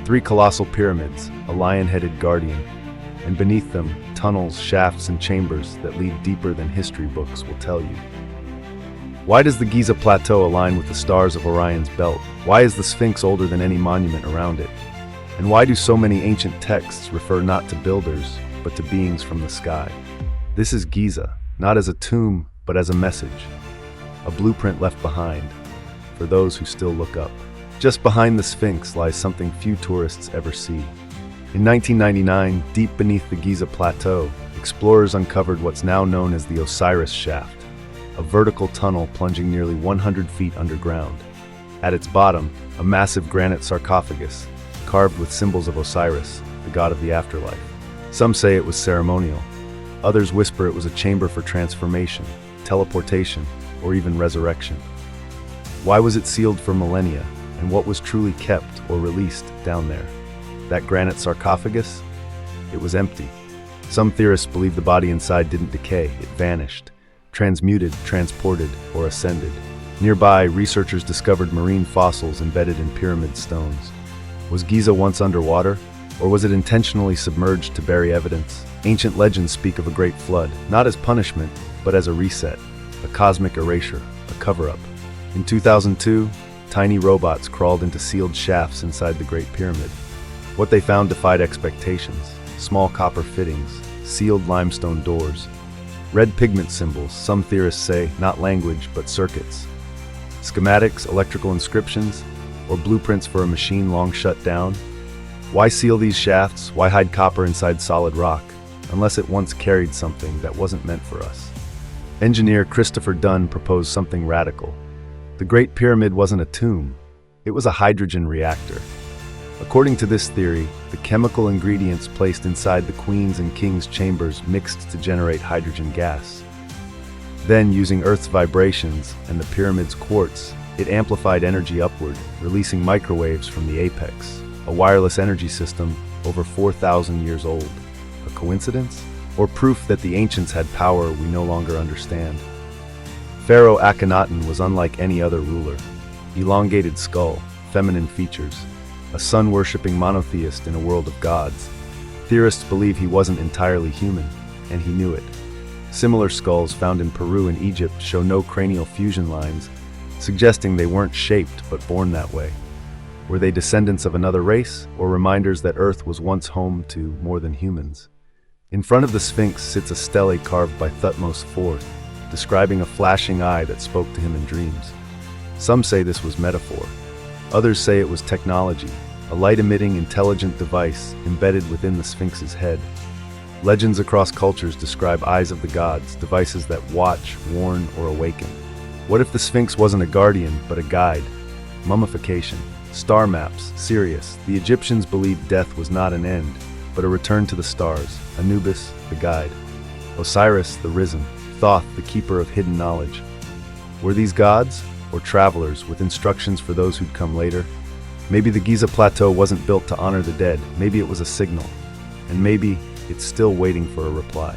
Three colossal pyramids, a lion-headed guardian, and beneath them, tunnels, shafts, and chambers that lead deeper than history books will tell you. Why does the Giza Plateau align with the stars of Orion's belt? Why is the Sphinx older than any monument around it? And why do so many ancient texts refer not to builders, but to beings from the sky? This is Giza, not as a tomb, but as a message. A blueprint left behind, for those who still look up. Just behind the Sphinx lies something few tourists ever see. In 1999, deep beneath the Giza Plateau, explorers uncovered what's now known as the Osiris Shaft, a vertical tunnel plunging nearly 100 feet underground. At its bottom, a massive granite sarcophagus, carved with symbols of Osiris, the god of the afterlife. Some say it was ceremonial. Others whisper it was a chamber for transformation, teleportation, or even resurrection. Why was it sealed for millennia, and what was truly kept or released down there? That granite sarcophagus? It was empty. Some theorists believe the body inside didn't decay, it vanished, transmuted, transported, or ascended. Nearby, researchers discovered marine fossils embedded in pyramid stones. Was Giza once underwater, or was it intentionally submerged to bury evidence? Ancient legends speak of a great flood, not as punishment, but as a reset, a cosmic erasure, a cover-up. In 2002, tiny robots crawled into sealed shafts inside the Great Pyramid. What they found defied expectations: small copper fittings, sealed limestone doors, red pigment symbols, some theorists say not language but circuits, schematics, electrical inscriptions, or blueprints for a machine long shut down. Why seal these shafts? Why hide copper inside solid rock, unless it once carried something that wasn't meant for us? Engineer Christopher Dunn proposed something radical. The Great Pyramid wasn't a tomb, it was a hydrogen reactor. According to this theory, the chemical ingredients placed inside the queen's and king's chambers mixed to generate hydrogen gas. Then, using Earth's vibrations and the pyramid's quartz, it amplified energy upward, releasing microwaves from the apex, a wireless energy system over 4,000 years old. A coincidence? Or proof that the ancients had power we no longer understand? Pharaoh Akhenaten was unlike any other ruler. Elongated skull, feminine features, a sun-worshipping monotheist in a world of gods. Theorists believe he wasn't entirely human, and he knew it. Similar skulls found in Peru and Egypt show no cranial fusion lines, suggesting they weren't shaped but born that way. Were they descendants of another race, or reminders that Earth was once home to more than humans? In front of the Sphinx sits a stele carved by Thutmose IV, describing a flashing eye that spoke to him in dreams. Some say this was metaphor. Others say it was technology, a light-emitting, intelligent device embedded within the Sphinx's head. Legends across cultures describe eyes of the gods, devices that watch, warn, or awaken. What if the Sphinx wasn't a guardian, but a guide? Mummification, star maps, Sirius. The Egyptians believed death was not an end, but a return to the stars. Anubis, the guide. Osiris, the risen. Thoth, the keeper of hidden knowledge. Were these gods, or travelers with instructions for those who'd come later? Maybe the Giza Plateau wasn't built to honor the dead, maybe it was a signal, and maybe it's still waiting for a reply.